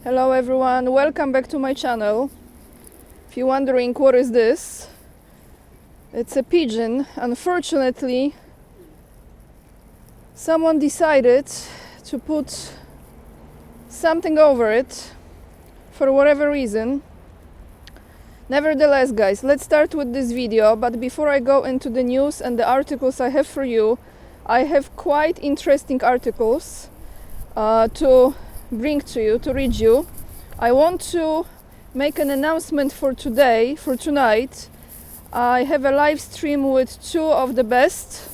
Hello everyone, welcome back to my channel. If you're wondering what is this, it's a pigeon. Unfortunately, someone decided to put something over it for whatever reason. Nevertheless, guys, let's start with this video, but before I go into the news and the articles I have for you, I have quite interesting articles to bring to you, to read you. I want to make an announcement for today, for tonight. I have a live stream with two of the best,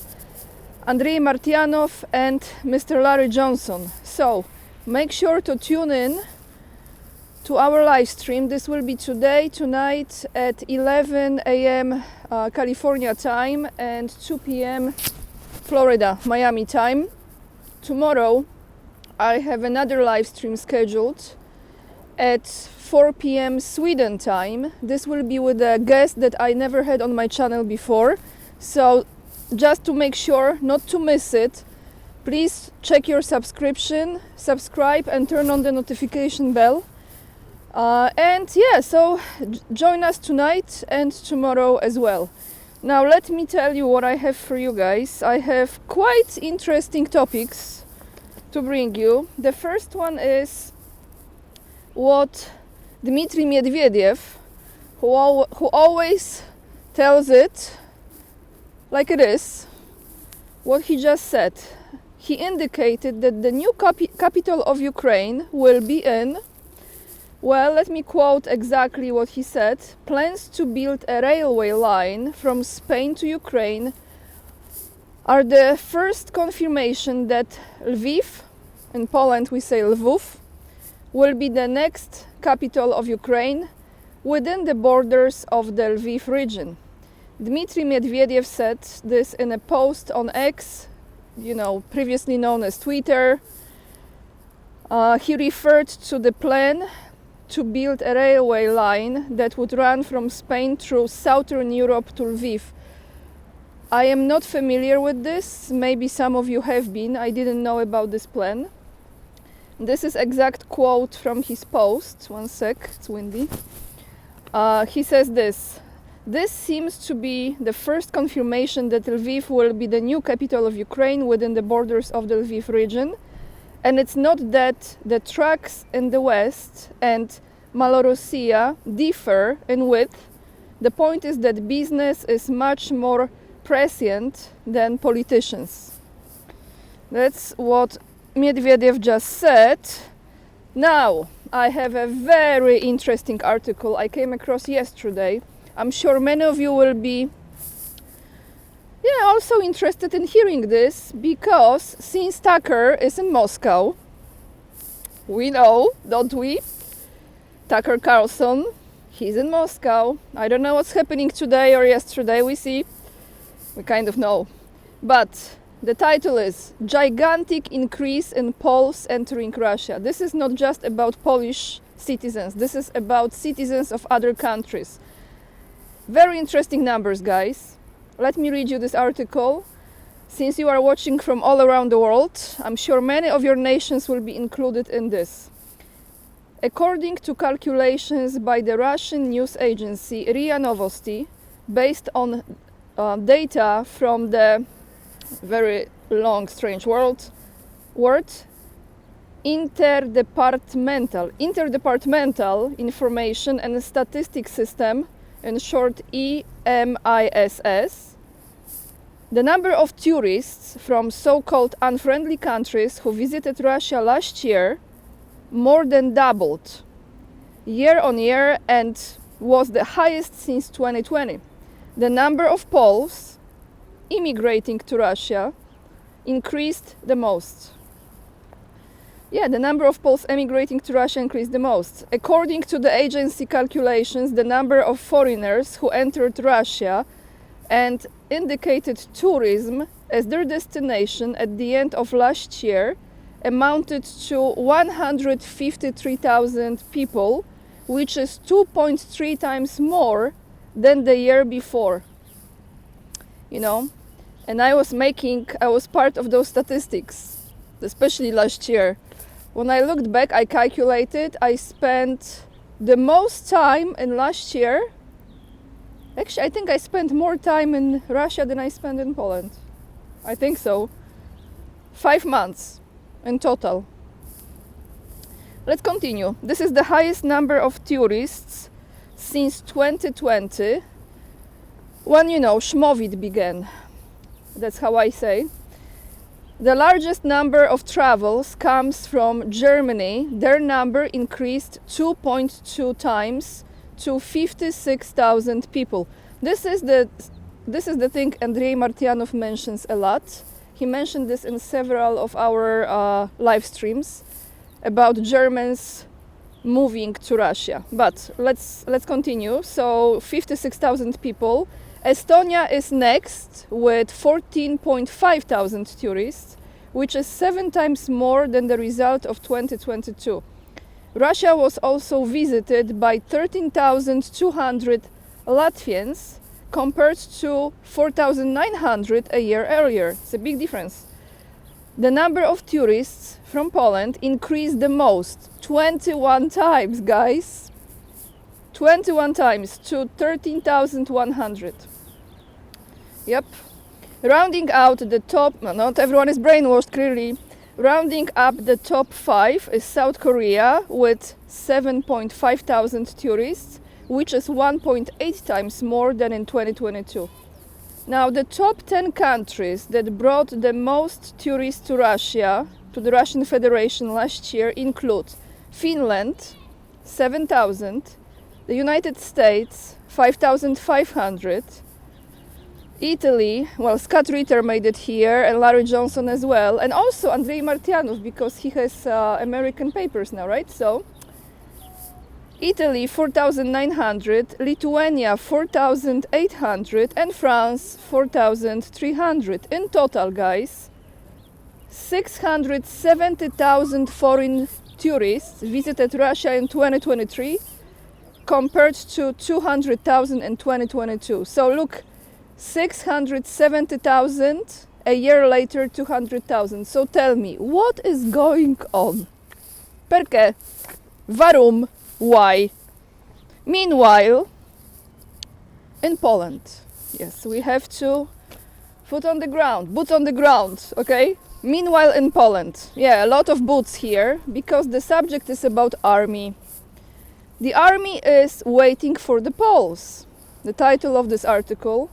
Andrei Martyanov and Mr. Larry Johnson. So make sure to tune in to our live stream. This will be today, tonight at 11 a.m. California time and 2 p.m. Florida, Miami time. Tomorrow I have another live stream scheduled at 4 p.m. Sweden time. This will be with a guest that I never had on my channel before. So just to make sure not to miss it, please check your subscription, subscribe and turn on the notification bell. So join us tonight and tomorrow as well. Now let me tell you what I have for you guys. I have quite interesting topics to bring you. The first one is what Dmitry Medvedev, who always tells it like it is, what he just said. He indicated that the new capital of Ukraine will be in, well, let me quote exactly what he said, plans to build a railway line from Spain to Ukraine are the first confirmation that Lviv, in Poland we say Lwów, will be the next capital of Ukraine within the borders of the Lviv region. Dmitry Medvedev said this in a post on X, previously known as Twitter. He referred to the plan to build a railway line that would run from Spain through southern Europe to Lviv. I am not familiar with this. Maybe some of you have been. I didn't know about this plan. This is exact quote from his post. One sec, it's windy. He says this: "This seems to be the first confirmation that Lviv will be the new capital of Ukraine within the borders of the Lviv region. And it's not that the tracks in the west and Malorussia differ in width. The point is that business is much more prescient than politicians." That's what Medvedev just said. Now, I have a very interesting article I came across yesterday. I'm sure many of you will be also interested in hearing this, because since Tucker is in Moscow, we know, don't we? Tucker Carlson, he's in Moscow. I don't know what's happening today or yesterday, we see. We kind of know. But the title is Gigantic Increase in Poles Entering Russia. This is not just about Polish citizens. This is about citizens of other countries. Very interesting numbers, guys. Let me read you this article. Since you are watching from all around the world, I'm sure many of your nations will be included in this. According to calculations by the Russian news agency RIA Novosti, based on data from the very long, strange word, Interdepartmental Information and Statistics System, in short EMISS, the number of tourists from so-called unfriendly countries who visited Russia last year more than doubled year on year and was the highest since 2020. The number of Poles immigrating to Russia increased the most. The number of Poles emigrating to Russia increased the most. According to the agency calculations, the number of foreigners who entered Russia and indicated tourism as their destination at the end of last year amounted to 153,000 people, which is 2.3 times more than the year before. And I was part of those statistics, especially last year. When I looked back, I calculated I spent the most time in last year. Actually, I think I spent more time in Russia than I spent in Poland. I think so. 5 months in total. Let's continue. This is the highest number of tourists since 2020, when, you know, Schmovid began. That's how I say. The largest number of travels comes from Germany. Their number increased 2.2 times to 56,000 people. This is the thing Andrei Martyanov mentions a lot. He mentioned this in several of our live streams about Germans moving to Russia. But let's continue. So 56,000 people. Estonia is next with 14.5 thousand tourists, which is 7 times more than the result of 2022. Russia was also visited by 13,200 Latvians compared to 4,900 a year earlier. It's a big difference. The number of tourists from Poland increased the most, 21 times, guys. 21 times to 13,100. Yep. Rounding out the top, not everyone is brainwashed, clearly. Rounding up the top 5 is South Korea with 7.5 thousand tourists, which is 1.8 times more than in 2022. Now, the top 10 countries that brought the most tourists to Russia, to the Russian Federation last year, include Finland, 7,000, the United States, 5,500, Italy, well, Scott Ritter made it here, and Larry Johnson as well, and also Andrei Martyanov, because he has American papers now, right? So, Italy, 4,900, Lithuania, 4,800, and France, 4,300. In total, guys, 670,000 foreign tourists visited Russia in 2023, compared to 200,000 in 2022. So look, 670,000, a year later 200,000. So tell me, what is going on? Perché? Warum? Why? Meanwhile, in Poland, yes, we have to boots on the ground, okay? Meanwhile, in Poland, yeah, a lot of boots here, because the subject is about army. The army is waiting for the Poles. The title of this article: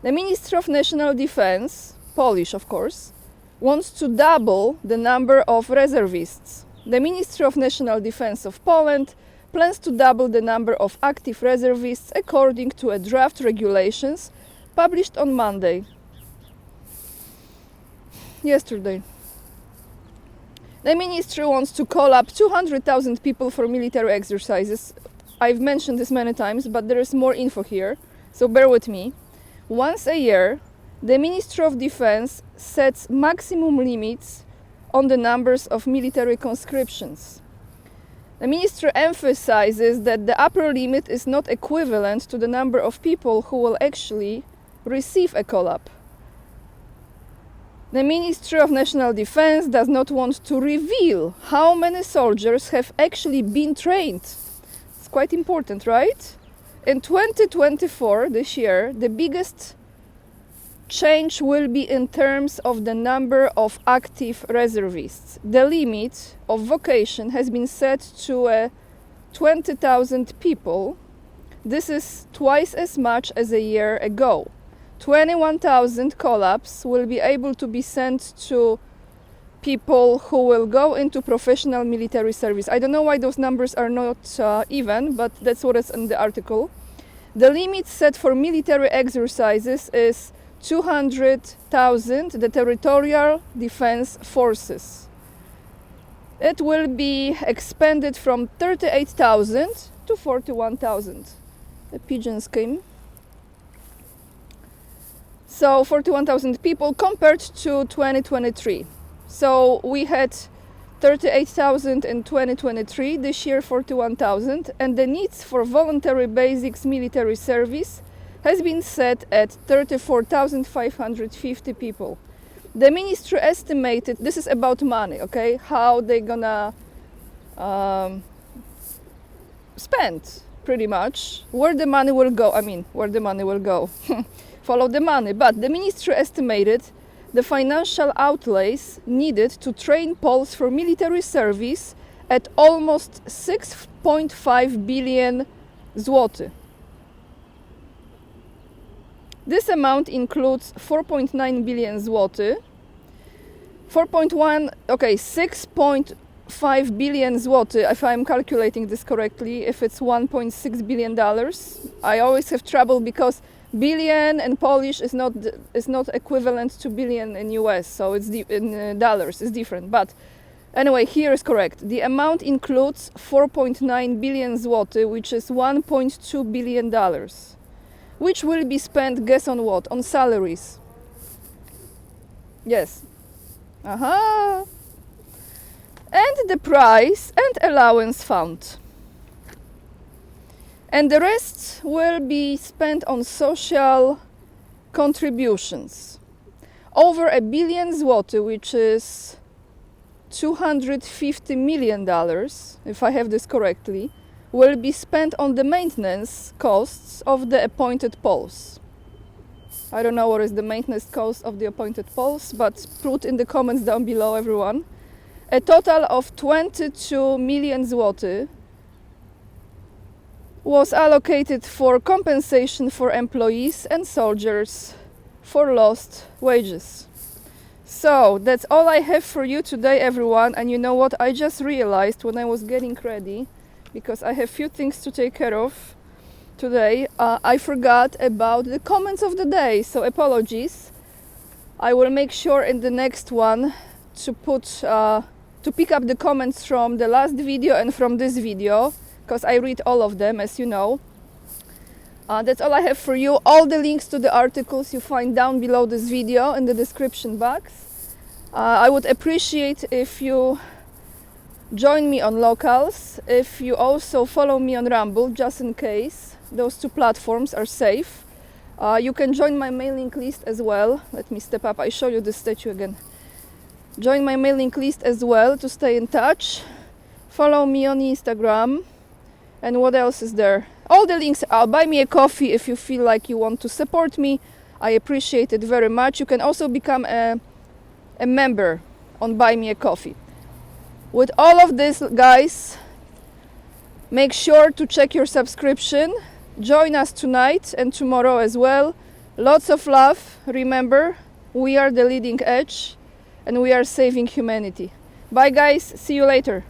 the Minister of National Defense, Polish of course, wants to double the number of reservists. The Ministry of National Defense of Poland plans to double the number of active reservists according to a draft regulations published on Monday. Yesterday. The ministry wants to call up 200,000 people for military exercises. I've mentioned this many times, but there is more info here, so bear with me. Once a year, the Ministry of Defense sets maximum limits on the numbers of military conscriptions. The ministry emphasizes that the upper limit is not equivalent to the number of people who will actually receive a call-up. The Ministry of National Defense does not want to reveal how many soldiers have actually been trained. It's quite important, right? In 2024, this year, the biggest change will be in terms of the number of active reservists. The limit of vocation has been set to 20,000 people. This is twice as much as a year ago. 21,000 call-ups will be able to be sent to people who will go into professional military service. I don't know why those numbers are not even, but that's what is in the article. The limit set for military exercises is 200,000, the territorial defense forces. It will be expanded from 38,000 to 41,000. The pigeons came. So 41,000 people compared to 2023. So we had 38,000 in 2023, this year 41,000, and the needs for voluntary basics military service has been set at 34,550 people. The ministry estimated, this is about money, okay, how they gonna spend, pretty much, where the money will go. I mean, where the money will go. Follow the money. But the ministry estimated the financial outlays needed to train Poles for military service at almost 6.5 billion zloty. This amount includes 4.9 billion zloty, 6.5 billion zloty, if I'm calculating this correctly, if it's $1.6 billion. I always have trouble because billion in Polish is not equivalent to billion in US, so it's in dollars, it's different. But anyway, here is correct. The amount includes 4.9 billion zloty, which is $1.2 billion, which will be spent, guess on what? On salaries. Yes. Aha. And the price and allowance fund. And the rest will be spent on social contributions. Over $1 billion zloty, which is $250 million, if I have this correctly, will be spent on the maintenance costs of the appointed Poles. I don't know what is the maintenance cost of the appointed Poles, but put in the comments down below, everyone. A total of 22 million zloty was allocated for compensation for employees and soldiers for lost wages. So that's all I have for you today, everyone. And you know what? I just realized when I was getting ready, because I have few things to take care of today, I forgot about the comments of the day, so apologies. I will make sure in the next one to pick up the comments from the last video and from this video, because I read all of them, as you know. That's all I have for you. All the links to the articles you find down below this video in the description box. I would appreciate if you join me on Locals, if you also follow me on Rumble, just in case. Those two platforms are safe. You can join my mailing list as well. Let me step up, I show you the statue again. Join my mailing list as well to stay in touch. Follow me on Instagram. And what else is there? All the links. Buy me a coffee if you feel like you want to support me. I appreciate it very much. You can also become a member on Buy Me a Coffee. With all of this, guys, make sure to check your subscription. Join us tonight and tomorrow as well. Lots of love. Remember, we are the leading edge and we are saving humanity. Bye, guys. See you later.